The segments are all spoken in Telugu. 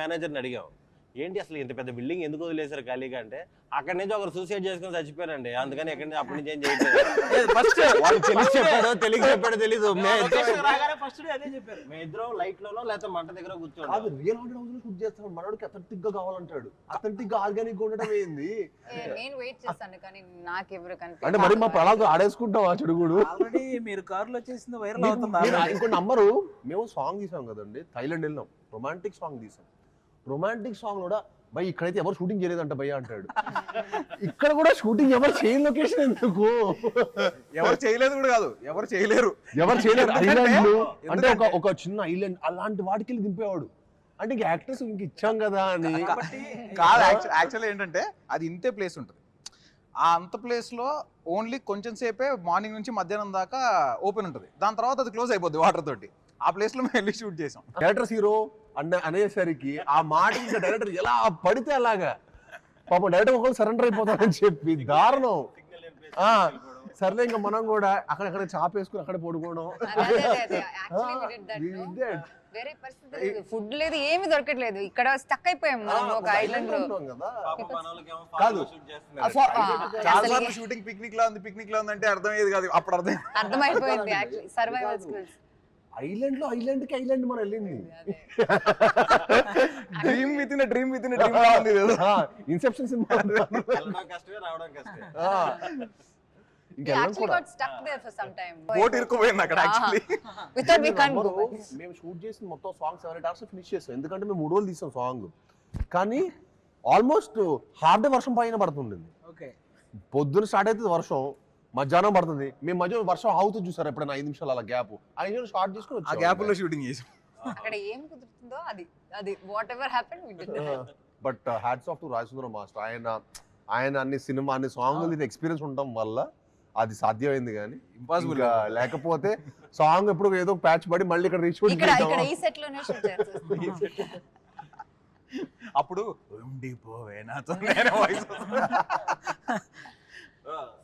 మేనేజర్ని అడిగాం, ఏంటి అసలు ఇంత పెద్ద బిల్డింగ్ ఎందుకు వదిలేశారు ఖాళీగా అంటే, అక్కడి నుంచి ఒకరు సూసైడ్ చేసుకుని చచ్చిపోయారండి, అందుకని ఎక్కడి నుంచి అప్పటి నుంచి ఏం చేయట్లేదు. ఫస్ట్ వాళ్ళు తెలిసి చెప్పాడో తెలియక తెలీదు. చెప్పారు ఇద్దరం లైట్ లోనో లేకపోతే మంట దగ్గర కూర్చోండి. కాదు, రియల్ హాంటెడ్ హౌస్ లో షూట్ చేస్తాడు మనోడికి, అథెంటిక్ గా కావాలంటాడు. అథెంటిక్ గా ఆర్గానిక్ ఉండడం ఏంది? నేను వెయిట్ చేస్తాను కానీ నాకు ఎవరు అంటే మరి మా ప్రణాళిక ఆడేసుకుంటాం ఆ చెడుగుడు. ఆల్రెడీ మీరు కారులో చేసింది వైరల్ అవుతుంది. ఇంకో నంబరు, మేము సాంగ్ తీసాం కదండి, థైలాండ్ వెళ్ళాం, రొమాంటిక్ సాంగ్ తీసాం. రొమాంటిక్ సాంగ్ కూడా భయ్ ఇక్కడైతే ఎవరు షూటింగ్ చేయలేదంట భయ్య అంటాడు. ఇక్కడ కూడా షూటింగ్ ఎవరు చేయని లొకేషన్ ఎందుకు? ఎవరు చేయలేదు కూడా కాదు, ఎవరు చేయలేరు. ఐలాండ్ అంటే ఒక చిన్న ఐలాండ్ అలాంటి వాటికి వెళ్ళి దింపేవాడు. అంటే ఇంక యాక్టర్స్ ఇంక ఇచ్చాం కదా అని కాదు. యాక్చువల్లీ ఏంటంటే అది ఇంతే ప్లేస్ ఉంటుంది, ఆ అంత ప్లేస్ లో ఓన్లీ కొంచెం సేపే మార్నింగ్ నుంచి మధ్యాహ్నం దాకా ఓపెన్ ఉంటుంది, దాని తర్వాత అది క్లోజ్ అయిపోద్ది వాటర్ తోటి. ఆ ప్లేస్ లో మేము వెళ్ళి షూట్ చేసాం. డైరెక్టర్స్ హీరో అనేసరికి ఆ మాట ఇంకా డైరెక్టర్ ఎలా పడితే అలాగా పాపం డైరెక్టర్ ఒకళ్ళు సరెండర్ అయిపోతారని చెప్పి దారుణం. సర్లే ఇంకా మనం కూడా అక్కడక్కడ చాపేసుకుని అక్కడ పడుకోవడం. వేరే పరిస్థితి లేదు, ఫుడ్ లేదు, ఏమి దొరకట్లేదు, ఇక్కడ స్టక్ అయిపోయాం మనం ఒక ఐలాండ్ లో. కాదు చాలా సార్లు షూటింగ్ పిక్నిక్ లో ఉంది అంటే అర్థమయ్యేది కాదు, అప్పుడు అర్థమైపోయింది యాక్చువల్లీ సర్వైవల్ స్కిల్స్. ఐలాండ్ లో ఐలాండ్ మనం వెళ్ళింది. Dream within dream inception cinema. Boat ఇరుక్కుపోయింది అక్కడ. మేము షూట్ చేసిన మొత్తం సాంగ్ 7-8 hours ఫినిష్ చేసాం, ఎందుకంటే మేము 3 రోజులు తీసాం సాంగ్. కానీ ఆల్మోస్ట్ హాఫ్ డే వర్షం పైన పడుతుండేది. పొద్దున స్టార్ట్ అవుతుంది వర్షం, మధ్యాహ్నం పడుతుంది, మేము మధ్య వర్షం ఆగుతుంది చూసారు ఎప్పుడైనా 5 నిమిషాలు అలా గ్యాప్, 5 నిమిషాలు స్టార్ట్ చేసుకుని ఆ గ్యాప్ లో షూటింగ్ చేసాం. అక్కడ ఏం కుదురుతుందో అది whatever happen we did. But hats off to Rajasundaram master. ఆయన అన్ని సినిమా అన్ని సాంగ్ ఎక్స్పీరియన్స్ ఉండటం వల్ల అది సాధ్యమైంది. కానీ ఇంపాసిబుల్ లేకపోతే సాంగ్ ఎప్పుడు ఏదో ప్యాచ్ పడి మళ్ళీ ఇక్కడ రీచ్ ఈ సెట్ లోనే షూట్ చేస్తాం. అప్పుడు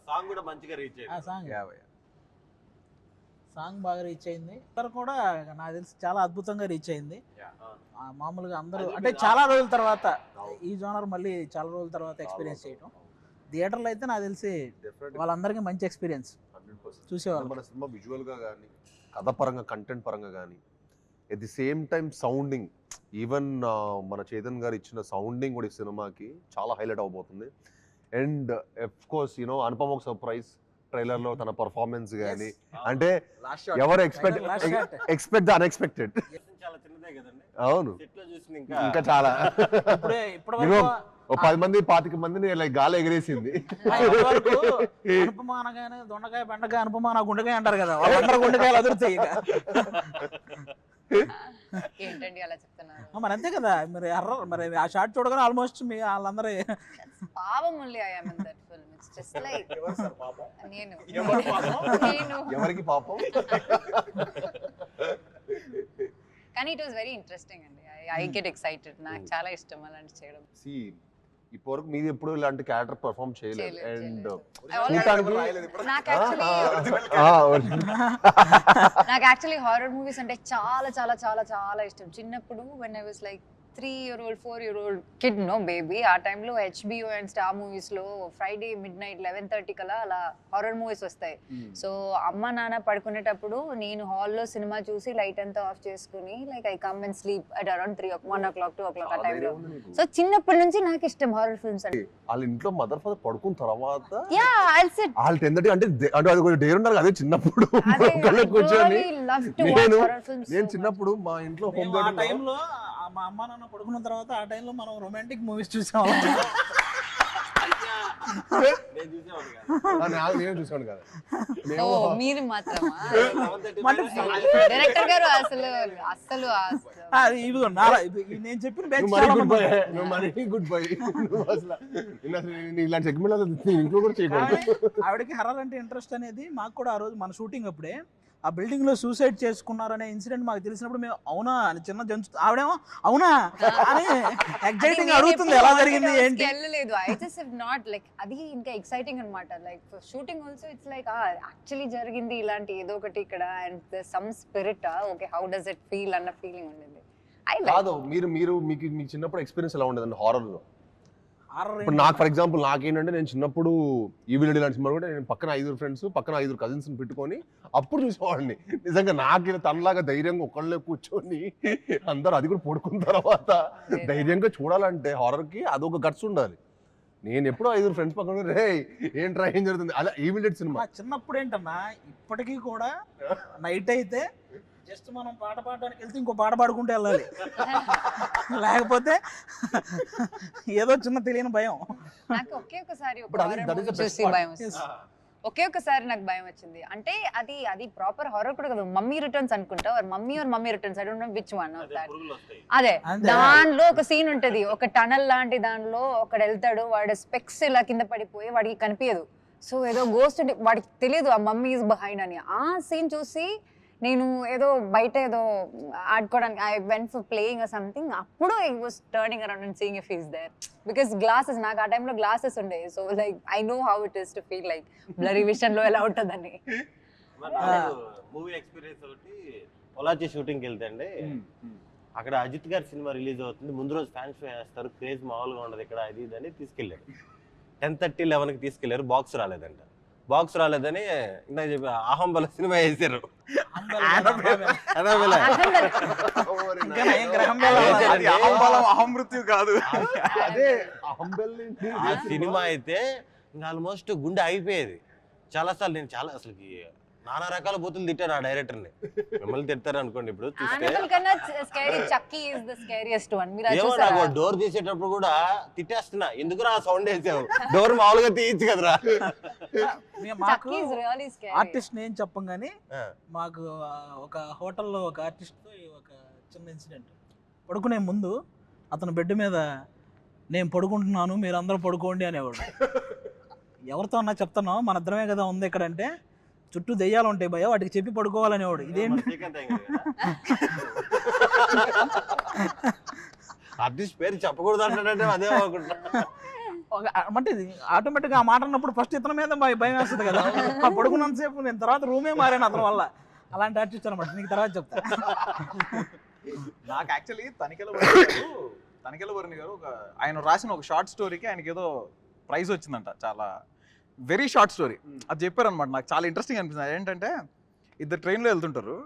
సాంగ్ కూడా మంచిగా రీచ్ అయ్యింది. సాంగ్ బాగా రీచ్ అయింది. కూడా నాకు తెలిసి చాలా అద్భుతంగా రీచ్ అయింది. మామూలుగా అందరూ అంటే చాలా రోజుల తర్వాత ఈ జోనర్ మళ్ళీ చాలా రోజుల తర్వాత ఎక్స్పీరియన్స్ చేయడం. థియేటర్లో అయితే నాకు తెలిసి వాళ్ళందరికీ మంచి ఎక్స్పీరియన్స్ చూసేవాళ్ళు. మన సినిమా విజువల్ గా కానీ, కథ పరంగా, కంటెంట్ పరంగా కానీ, at the same time sounding, even మన చైతన్ గారు ఇచ్చిన సౌండింగ్ కూడా ఈ సినిమాకి చాలా హైలైట్ అవబోతుంది. అండ్ ఆఫ్ కోర్స్ అనుపమ ఒక సర్ప్రైజ్ ట్రైలర్ లో తన పర్ఫార్మెన్స్ కానీ, అంటే ఎవరు ఎక్స్పెక్ట్ ద అన్ఎక్స్పెక్టెడ్. అవును, ఇంకా చాలా 10 మంది 25 మందిని గాలి ఎగిరేసింది. అనుపమ అనగానే దొండకాయ బెండకాయ అనుపమ నా గుండెకాయ అంటారు కదా, వాళ్ళందరూ గుండెకాయలు అదురుతాయి. ఏంటండి అలా చెప్తున్నారు? మరి అంతే కదా, మరి ఆ షాట్ చూడగానే ఆల్మోస్ట్ మీ వాళ్ళందరూ పాపం only I am in that film. It's just like నేను ఎవరికి పాపం. కానీ ఇట్ వాస్ వెరీ ఇంట్రెస్టింగ్ అండి. ఐ గెట్ ఎక్సైటెడ్, నాకు చాలా ఇష్టం అలాంటి చేయడం. ఇప్పటివరకు మీరు ఎప్పుడు ఇలాంటి క్యారెక్టర్ పర్ఫార్మ్ చేయలేదు. అండ్ నాకు యాక్చువల్లీ హారర్ మూవీస్ అంటే చాలా చాలా చాలా చాలా ఇష్టం. చిన్నప్పుడు when I was like 3-year-old 4-year-old kid, no baby, ఆ టైంలో HBO అండ్ స్టార్ మూవీస్ లో ఫ్రైడే midnight 11:30 కలా అలా హారర్ మూవీస్ వస్తాయి. సో అమ్మ నాన్న పడుకునేటప్పుడు నేను హాల్లో సినిమా చూసి లైట్ అంతా ఆఫ్ చేసుకుని like I come and sleep at around 1 o'clock 2 o'clock ఆ టైంలో. సో చిన్నప్పటి నుంచి నాకు ఇష్టం హారర్ ఫిల్మ్స్ అంటే. వాళ్ళ ఇంట్లో మదర్ ఫాదర్ పడుకున్న తర్వాత వాళ్ళు 10:30 అంటే అది కొంచెం డేర్ ఉన్నారు అదే చిన్నప్పుడు కూర్చొని. నేను చిన్నప్పుడు మా ఇంట్లో ఆ టైంలో మా అమ్మ నాన్న పడుకున్న తర్వాత ఆ టైంలో మనం రొమాంటిక్ మూవీస్ చూసాం. నేను చూసాను కదా. మీరు మాత్రమా? డైరెక్టర్ గారు అసలు ఇదిగో నేను చెప్పిన గుడ్ బై. ఇలాంటి సెగ్మెంట్ ఇంట్లో కూడా చేయకూడదు. ఆవిడకి హర్రర్ అంటే ఇంట్రెస్ట్ అనేది మాకు కూడా ఆ రోజు మన షూటింగ్ అప్పుడే ఆ బిల్డింగ్ లో సూసైడ్ చేసుకున్నారనే ఇన్సిడెంట్ మాకు తెలిసినప్పుడు మేము అవునా అని చిన్న ఆవిడేమో అవునా అని ఎగ్జైటింగ్ అడుగుతుంది ఎలా జరిగింది ఏంటి. వెళ్ళలేదు I just have not like అది ఇంకా ఎక్సైటింగ్ అన్నమాట. Like for shooting also it's like actually జరిగింది ఇలాంటి ఏదో ఒకటి ఇక్కడ and some spirit okay how does it feel అన్న ఫీలింగ్ ఉండేది. I like. కాదు మీకు చిన్నప్పుడు ఎక్స్పీరియన్స్ ఎలా ఉండేదండి హారర్లో? హారర్ ఇప్పుడు నాకు ఫర్ ఎగ్జాంపుల్ నాకేంటంటే నేను చిన్నప్పుడు ఈవిల్ డెడ్ లాంటి సినిమా కూడా నేను పక్కన 5 ఫ్రెండ్స్ పక్కన 5 కజిన్స్ని పెట్టుకొని అప్పుడు చూసేవాడిని. నిజంగా నాకు తనలాగా ధైర్యంగా ఒకళ్ళే కూర్చొని అందరూ అది కూడా పడుకున్న తర్వాత ధైర్యంగా చూడాలంటే హారర్కి అదొక గట్స్ ఉండాలి. నేను ఎప్పుడో 5 ఫ్రెండ్స్ పక్కన రే ఏంట్రా ఏం జరుగుతుంది అలా ఈవిల్ డెడ్ సినిమా. చిన్నప్పుడు ఏంటన్నా ఇప్పటికీ కూడా నైట్ అయితే జస్ట్ మనం పాట పాడడానికి వెళ్తే ఇంకో పాట పాడుకుంటూ వెళ్ళాలి, లేకపోతే ఏదో చిన్న తెలియని భయం. నాకు ఒకే ఒకసారి ఒక But horror that is the movie best చూసి part. భయం వచ్చింది. ఒకే ఒకసారి నాకు భయం వచ్చింది. అంటే అది ప్రాపర్ హారర్ కూడా కదా, మమ్మీ రిటర్న్స్ అనుకుంటా, mummy returns, I don't know which one of that. అదే దానిలో ఒక సీన్ ఉంటది, ఒక టనల్ లాంటి దానిలో ఒకడు వెళ్తాడు, వాడు స్పెక్స్ ఇలా కింద పడిపోయి వాడికి కనిపించదు. సో ఏదో గోస్ట్ వాడికి తెలియదు ఆ మమ్మీ ఈజ్ బిహైండ్ అని. ఆ సీన్ చూసి నేను ఏదో బయట ఏదో ఆడుకోవడానికి I went for playing or something, అప్పుడు I was turning around and seeing if he's there. Because glasses, నాకు ఆ టైంలో గ్లాసెస్ ఉండే, so like I know how it is to feel like blurry విషన్లో ఎలా ఉంటుందని. మూవీ ఎక్స్పీరియన్స్ ఒకటి పొలాచి షూటింగ్కి వెళ్తే అండి, అక్కడ అజిత్ గారి సినిమా రిలీజ్ అవుతుంది, ముందు రోజు ఫ్యాన్స్ షో వేస్తారు, క్రేజ్ మామూలుగా ఉండదు ఇక్కడ, అది ఇది అని తీసుకెళ్ళారు. 10:30, 11కి తీసుకెళ్లారు, బాక్స్ రాలేదంట. బాక్స్ రాలేదని ఇందాక చెప్పి అహంబల సినిమా వేసారు. అహమృత్యు కాదు అదే ఆ సినిమా అయితే ఇంకా ఆల్మోస్ట్ గుండె అయిపోయేది. చాలాసార్లు నేను అసలుకి నానా రకాల బూతులు తిట్టాను ఆ డైరెక్టర్ని. మిమ్మల్ని తిడతారు అనుకోండి ఇప్పుడు చూస్తే. ఏమో నాకు డోర్ తీసేటప్పుడు కూడా తిట్టేస్తున్నా, ఎందుకు ఆ సౌండ్ వేసావు, డోర్ మామూలుగా తీయచ్చు కదరా. మాకు ఆర్టిస్ట్ నేను చెప్పం కానీ మాకు ఒక హోటల్లో ఒక ఆర్టిస్ట్తో ఒక చిన్న ఇన్సిడెంట్. పడుకునే ముందు అతను బెడ్ మీద నేను పడుకుంటున్నాను మీరు అందరూ పడుకోండి అనేవాడు. ఎవరితో అన్నా చెప్తాను మన ఇద్దరమే కదా ఉంది ఇక్కడ అంటే, చుట్టూ దెయ్యాలు ఉంటాయి భయ వాటికి చెప్పి పడుకోవాలనేవాడు. ఇదేంటి ఆర్టిస్ట్ పేరు చెప్పకూడదు అంటాడంటే అదే అనుకుంటా. అంటే ఆటోమేటిక్గా ఆ మాట అన్నప్పుడు ఫస్ట్ ఇతని మీద భయం వేస్తుంది కదా. పడుకున్నంతసేపు నేను తర్వాత రూమే మారాను అతని వల్ల. అలాంటి ఆర్టిస్ట్ అనమాట, నీకు తర్వాత చెప్తా. నాకు యాక్చువల్లీ తనికెల వరుణ్ గారు ఆయన రాసిన ఒక షార్ట్ స్టోరీకి ఆయనకి ఏదో ప్రైజ్ వచ్చిందంట, చాలా వెరీ షార్ట్ స్టోరీ. అది చెప్పారనమాట, నాకు చాలా ఇంట్రెస్టింగ్ అనిపిస్తుంది. ఏంటంటే ఇద్దరు ట్రైన్లో వెళ్తుంటారు,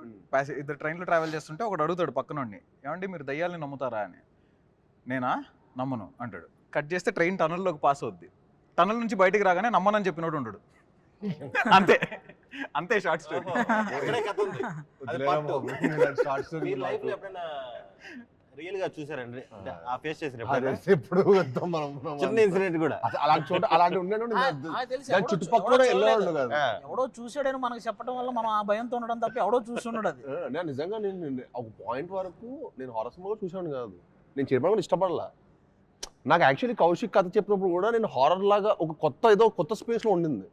ఇద్దరు ట్రైన్లో ట్రావెల్ చేస్తుంటే ఒకడు అడుగుతాడు పక్కనోడిని, ఏమండి మీరు దయ్యాలని నమ్ముతారా అని. నేనా నమ్మను అంటాడు. కట్ చేస్తే ట్రైన్ టనల్లోకి పాస్ అవుద్ది, టనల్ నుంచి బయటికి రాగానే నమ్మనని చెప్పినోడు ఉండడు. అంతే షార్ట్ స్టోరీ. రియల్ గా చూసారండి ఆ ఫేస్ చేసిన ఎప్పుడు చిన్న ఇన్సిడెంట్ కూడా అలాంటి చోట అలాంటి చుట్టుపక్కల వెళ్ళేవాళ్ళు కాదు. ఎవడో చూసాడని మనకు చెప్పడం వల్ల మనం ఆ భయంతో ఉండడం తప్ప ఎవడో చూస్తున్నాడు. అది నేను నిజంగా నేను ఒక పాయింట్ వరకు నేను హారర్ సినిమా కూడా చూసాను కాదు, నేను చెప్పడం ఇష్టపడలా. నాకు యాక్చువల్లీ కౌశిక్ కథ చెప్పినప్పుడు కూడా నేను హారర్ లాగా ఒక ఏదో కొత్త స్పేస్లో ఉండింది.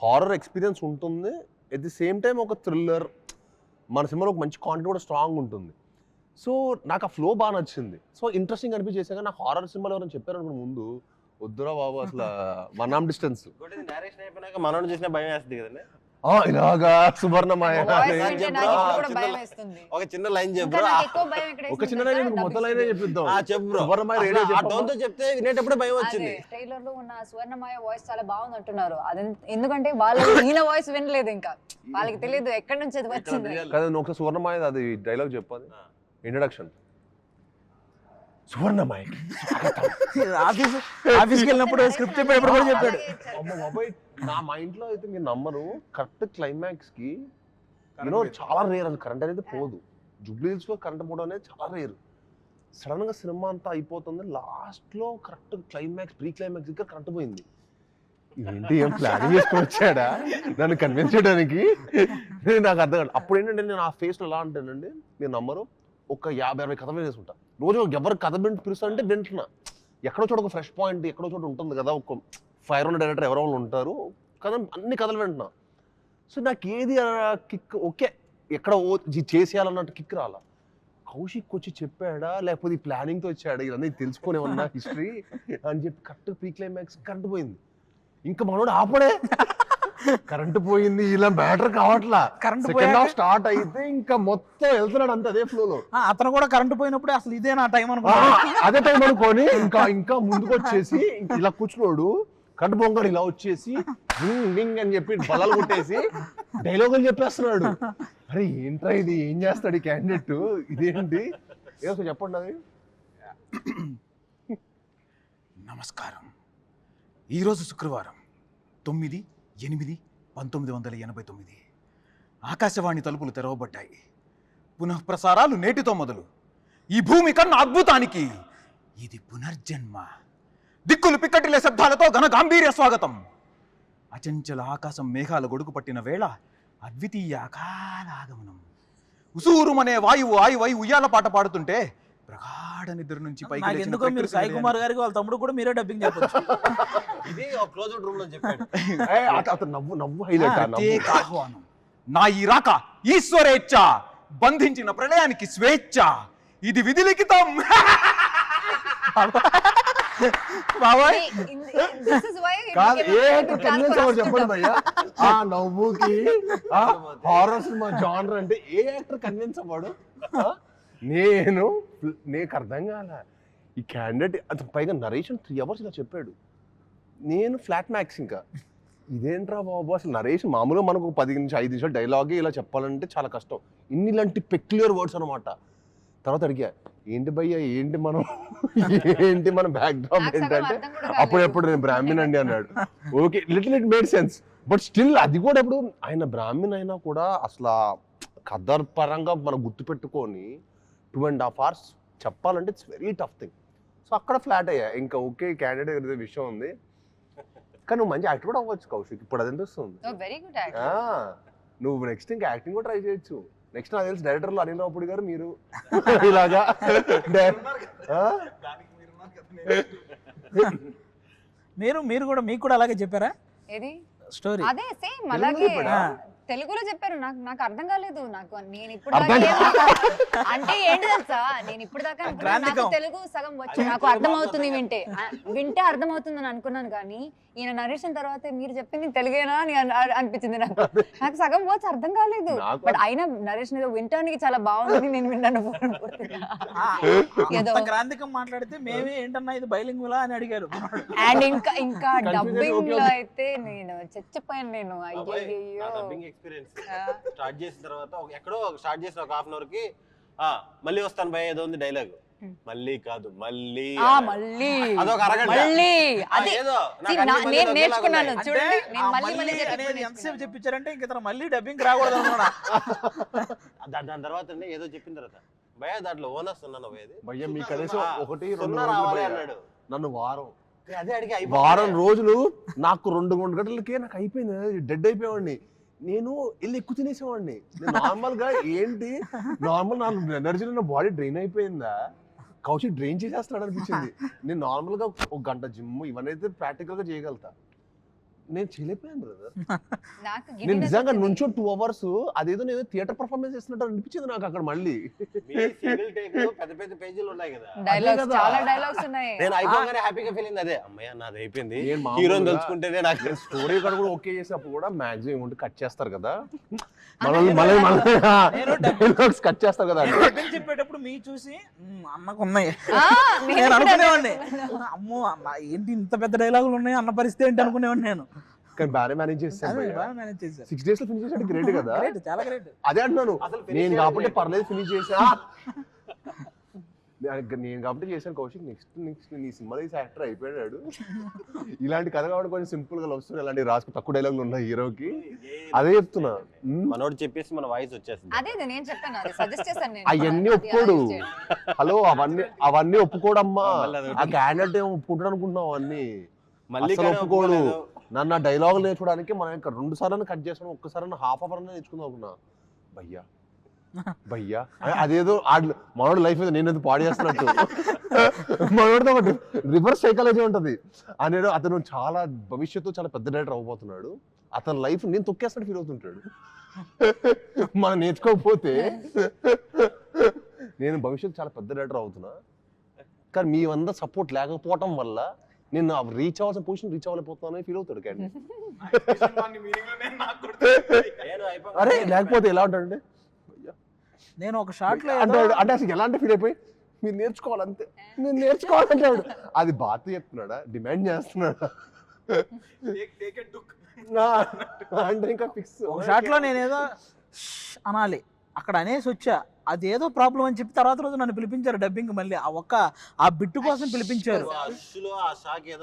హారర్ ఎక్స్పీరియన్స్ ఉంటుంది, ఎట్ ది సేమ్ టైం ఒక థ్రిల్లర్, మన సినిమాలో ఒక మంచి కాంటెంట్ కూడా స్ట్రాంగ్ ఉంటుంది. సో నాకు ఆ ఫ్లో బాగా నచ్చింది. సో ఇంట్రెస్టింగ్ అనిపించేసాక నాకు హారర్ సినిమాలు ఎవరైనా చెప్పారు అనుకున్న ముందు వద్దురా బాబు అసలు వన్ ఆర్మ్ డిస్టెన్స్. డైరెక్షన్ అయిపోయినాక మనోడు చూసిన భయం వేస్తుంది కదండి. ఇలాగా సువర్ణమయ ఒక చిన్న లైన్ చెప్పు, ఒక చిన్న లైన్ మొత్తం లైన్ చెప్పిద్దాం. సువర్ణమయ చెప్తే వినేటప్పుడు భయం వచ్చింది. ట్రైలర్ లో ఉన్న సువర్ణమయ వాయిస్ చాలా బాగుంది అంటున్నారు. అది ఎందుకంటే వాళ్ళు ఈయన వాయిస్ వినలేదు, ఇంకా వాళ్ళకి తెలియదు ఎక్కడి నుంచి అది వచ్చింది కదా. ఒకసారి సువర్ణమయ అది డైలాగ్ చెప్పాలి, ఇంట్రడక్షన్. సువర్ణమయ ఆఫీస్కి వెళ్ళినప్పుడు స్క్రిప్ట్ చెప్పేటప్పుడు కూడా చెప్పాడు. అమ్మ బాబాయ్, నా మైండ్ లో అయితే మీరు నమ్మరు, కరెక్ట్ క్లైమాక్స్ కి చాలా రేర్. అది కరెంట్ అనేది పోదు, జూబ్లీ హిల్స్ లో కరెంట్ పోవడం అనేది చాలా రేర్. సడన్ గా సినిమా అంతా అయిపోతుంది, లాస్ట్ లో కరెక్ట్ క్లైమాక్స్ ప్రీ క్లైమాక్స్ దగ్గర కరెంట్ పోయింది. ఏంటి ఏం ప్లానింగ్ చేసుకొని వచ్చాడా నన్ను కన్విన్స్ చేయడానికి, నాకు అర్థం కాదు. అప్పుడు ఏంటంటే నేను ఆ ఫేస్ లో ఎలా అంటానండి, మీరు నమ్మరు, ఒక 50-60 కథలు వేసుకుంటా రోజు. ఎవరు కథ పిలుస్తారంటే వింటున్నా, ఎక్కడో చోట ఒక ఫ్రెష్ పాయింట్ ఎక్కడో చోట ఉంటుంది కదా, ఒక ఫైర్ ఉన్న డైరెక్టర్ ఎవరో వాళ్ళు ఉంటారు కథ, అన్ని కథలు వింటున్నా. సో నాకు ఏది కిక్ ఓకే ఎక్కడ చేసేయాలన్నట్టు కిక్ రాలా. కౌశిక్ వచ్చి చెప్పాడా లేకపోతే ఈ ప్లానింగ్తో వచ్చాడా ఇవన్నీ తెలుసుకునే ఉన్నా హిస్టరీ అని చెప్పి కరెక్ట్ ప్రీ క్లైమాక్స్ కరెంట్ పోయింది. ఇంకా మనోడు ఆపడే కరెంట్ పోయింది ఇలా మ్యాటర్ కావట్లా. కరెంట్ సెకండ్ హాఫ్ స్టార్ట్ అయితే ఇంకా మొత్తం వెళ్తున్నాడు అంత అదే ఫ్లోలో. అతను కూడా కరెంట్ పోయినప్పుడు అసలు ఇదే నా టైం అనుకో, అదే టైం అనుకోని ఇంకా ముందుకు వచ్చేసి ఇలా కూర్చున్నాడు. కరెంట్ పోగాడు ఇలా వచ్చేసి వింగ్ అని చెప్పి బలాలు కొట్టేసి డైలాగులు చెప్పేస్తున్నాడు. అరే ఏంట్రా ఇది, ఏం చేస్తాడు ఈ క్యాండిడేట్, ఇదేంటి ఏదో చెప్పండి అది. నమస్కారం. ఈరోజు శుక్రవారం 9/8/1989 ఆకాశవాణి తలుపులు తెరవబడ్డాయి. పునఃప్రసారాలు నేటితో మొదలు. ఈ భూమి కన్నా అద్భుతానికి ఇది పునర్జన్మ. దిక్కులు పిక్కటిలే శబ్దాలతో ఘన గాంభీర్య స్వాగతం. అచంచల ఆకాశం మేఘాల గొడుగు పట్టిన వేళ అద్వితీయ అకాల ఆగమనం. ఉసూరుమనే వాయువు ఆయువై ఉయ్యాల పాట పాడుతుంటే ప్రగాఢ నిద్ర నుంచి పైకి లేచిన ఎందుకో మీరు సాయి కుమార్ గారికి వాళ్ళ తమ్ముడు కూడా మీరే డబ్బింగ్ చెప్పొచ్చు. ఇది క్లోజ్డ్ రూమ్ లో చెప్పాడు. అతను నవ్వు హైలైట్. ప్రత్యేక ఆహ్వానం. నా ఈ రాక ఈశ్వరేచ్ఛ, బంధించిన ప్రళయానికి స్వేచ్ఛ, ఇది విధి లిఖితం. బాబాయ్ This is why కాదు we A came actor to convince transfer అవ్వడు చెప్పండి hospital. భయ్యా. ఆ నవ్వుకి హారర్ సినిమా జానర్ అంటే ఏ యాక్టర్ కన్విన్స్ అవ్వడు? నీకు అర్థం కాల ఈ క్యాండిడేట్. అది పైగా నరేషన్ 3 hours ఇలా చెప్పాడు. నేను ఫ్లాట్ మ్యాక్స్ ఇంకా ఇదేంట్రా బాబు అసలు నరేషన్. మామూలుగా మనకు 10 నుంచి 5 నిమిషాలు డైలాగే ఇలా చెప్పాలంటే చాలా కష్టం. ఇలాంటి పెక్యులర్ వర్డ్స్ అనమాట. తర్వాత అడిగా ఏంటి భయ్యా ఏంటి మన బ్యాక్ డ్రాప్ నాకు సగం ఏంటంటే అర్థం కూడా అప్పుడెప్పుడు నేను బ్రాహ్మణ్ అండి అన్నాడు. Okay little it made sense, but still అది కూడా ఇప్పుడు ఆయన బ్రాహ్మణ్ అయినా కూడా అసలు కథ పరంగా మనం గుర్తుపెట్టుకొని 2.5 hours చెప్పాలంటే it's very tough thing. So అక్కడ ఫ్లాట్ అయ్యా. ఇంకా ఓకే క్యాండిడేట్ ఏదో విషయం ఉంది, కానీ నువ్వు మంచి యాక్టర్ కూడా అవ్వచ్చు కౌశిక్. ఇప్పుడు అది అనిపిస్తుంది. Oh, very good actor. నువ్వు నెక్స్ట్ ఇంకా యాక్టింగ్ కూడా ట్రై చేయొచ్చు. నెక్స్ట్ నాకు తెలిసి డైరెక్టర్లు అనిల్ రావుపూడి గారు మీరు ఇలాగా మీరు కూడా మీకు కూడా అలాగే చెప్పారా ఏది స్టోరీ? అదే సేమ్ అలాగే చెప్పాడా? తెలుగులో చెప్పారు. నాకు అర్థం కాలేదు. నేను ఇప్పుడు అర్థం అంటే ఏంటి తెలుసా, నేను ఇప్పుడు దాకా అనుకున్నాను, నాకు తెలుగు సగం వచ్చు, నాకు అర్థం అవుతుంది వింటే అర్థం అవుతుంది అని అనుకున్నాను. కానీ ఈయన నరేషన్ తర్వాత మీరు చెప్పింది తెలుగేనా అని అనిపించింది నాకు సగం వచ్చు అర్థం కాలేదు. బట్ అయినా నరేషన్ ఏదో వింటానికి చాలా బాగుంది, నేను విన్నాను. ఏదో గ్రాంధికం మాట్లాడితే మేమే ఏంటన్నా ఇది బైలింగులా అని అడిగారు. అండ్ ఇంకా డబ్బింగ్ లో అయితే నేను చచ్చిపోయాను. నేను అయ్యో డబ్బింగ్ ఎక్స్పీరియన్స్ స్టార్ట్ చేసిన తర్వాత ఎక్కడో స్టార్ట్ చేసిన ఒక 1/2 hour కి మళ్ళీ వస్తాను భయ ఏదో ఉంది డైలాగ్. మళ్ళీ కాదు మళ్ళీ అదొక అరగంట మళ్ళీ అది ఏదో నేను నేర్చుకున్నాను చూడండి. నేను మళ్ళీ అనేది ఎంతసేపు చెప్పించారంటే ఇంక ఇతను మళ్ళీ డబ్బింగ్ రాకూడదు అన్నమాట. దాని తర్వాత ఏదో చెప్పిన తర్వాత భయ దాంట్లో ఓనర్స్ ఉన్నాను భయ్య మీ కనీసం 1-2 రావాలి రోజులు అన్నాడు. నన్ను అదే అడిగి వారం రోజులు నాకు 2 గంటలకే నాకు అయిపోయింది, డెడ్ అయిపోయేవాడిని. నేను వెళ్ళి ఎక్కువ తినేసేవాడిని. నార్మల్ గా ఏంటి నార్మల్ నాకు ఎనర్జీ నా బాడీ డ్రైన్ అయిపోయిందా, కౌశిక్ డ్రైన్ చేసేస్తున్నాడు అనిపించింది. నేను నార్మల్ గా 1 గంట జిమ్ ఇవన్నీ అయితే ప్రాక్టికల్ గా చేయగలుగుతా. నేను చేయలేకపోయాను బ్రదర్. నేను నిజంగా నుంచో 2 hours అదేదో నేను థియేటర్ పర్ఫార్మెన్స్ చేస్తున్నట్టు అనిపించింది నాకు అక్కడ. మళ్ళీ పెద్ద పెద్ద పేజీలు ఉన్నాయి కదా, డైలాగ్స్ చాలా డైలాగ్స్ ఉన్నాయి. నేను అయిపోగానే హ్యాపీగా ఫీల్ అయింది. అదే అమ్మయ్య నాది అయిపోయింది, హీరోని తలుచుకుంటేనే నాకు స్టోరీ కూడా ఓకే చేసినప్పుడు కూడా మాక్సిమం ఉంటే కట్ చేస్తారు కదా, కట్ చేస్తారు కదా. డబ్బింగ్ చెప్పేటప్పుడు మీ చూసి అన్నకు ఉన్నాయి నేను అనుకునేవాడిని. అమ్మో అన్న ఏంటి ఇంత పెద్ద డైలాగులు ఉన్నాయి అన్న పరిస్థితి ఏంటి అనుకునేవాడిని నేను. కానీ బాగా మేనేజ్ చేస్తాను. 6 days లో ఫినిష్ చేసాడు, గ్రేట్ కదా. చాలా గ్రేట్. అదే అంటున్నాను నేను కాబట్టి పర్లేదు ఫినిష్ చేసా. నేను కాబట్టి చేశాను కౌశిక్. నెక్స్ట్ నీ సినిమాలో యాక్టర్ అయిపోయాడు. ఇలాంటి కథ కాబట్టి కొంచెం సింపుల్ గా లవ్ స్టోరీ ఇలాంటి రాసుకు తక్కువ డైలాగులు ఉన్నాయి హీరోకి. అదే చెప్తున్నా, మనోడు చెప్పేసి మన వాయిస్ వచ్చేస్తుంది. అదే నేను చెప్పాను, అది సజెస్ట్ చేశాను నేను. అవన్నీ ఒప్పుకోడు. హలో అవన్నీ ఒప్పుకోడమ్మా. ఆ క్యాండిడేట్ ఏమో ఒప్పుకుంటాడు అనుకుంటున్నావు అవన్నీ. మళ్ళీ ఒప్పుకోడు. నన్ను ఆ డైలాగ్ నేర్చుకోవడానికి మనం ఇంకా 2 సార్లు కట్ చేసాను, ఒక్కసారి హాఫ్ అవర్ నేర్చుకుందాం అనుకున్నా. భయ్యా అదేదో మనోడు లైఫ్ మీద నేనేదో పాడు చేస్తున్నట్టు. మనోడితో ఒకటి రివర్స్ సైకాలజీ ఉంటది. అతను చాలా భవిష్యత్తు చాలా పెద్ద డైరెక్టర్ అవ్వబోతున్నాడు. అతని లైఫ్ నేను తొక్కేస్తాడు ఫీల్ అవుతుంటాడు. మనం నేర్చుకోకపోతే నేను భవిష్యత్తు చాలా పెద్ద డైరెక్టర్ అవుతున్నా, కానీ మీ అందరూ సపోర్ట్ లేకపోవటం వల్ల నేను రీచ్ అవ్వాల్సిన పొజిషన్ రీచ్ అవ్వలేకపోతున్నానని ఫీల్ అవుతాడు క్యాండీ. అరే లేకపోతే ఎలా ఉంటాడంటే నేను ఒక షాట్ లో అంటే అంటే అసలు ఎలా అంటే ఫీల్ అయిపోయి మీరు నేర్చుకోవాలంతే, నేను నేర్చుకోవాలంటాడు. అది బాధ చెప్తున్నాడా, డిమాండ్ చేస్తున్నాడా అంటే ఇంకా ఫిక్స్. ఒక షాట్ లో నేనేదో అనాలి, అక్కడ అనేసి వచ్చా, అదేదో ప్రాబ్లం అని చెప్పి తర్వాత రోజు నన్ను పిలిపించారు డబ్బింగ్, మళ్ళీ ఆ బిట్టు కోసం పిలిపించారు. ఆ షాక్ ఏదో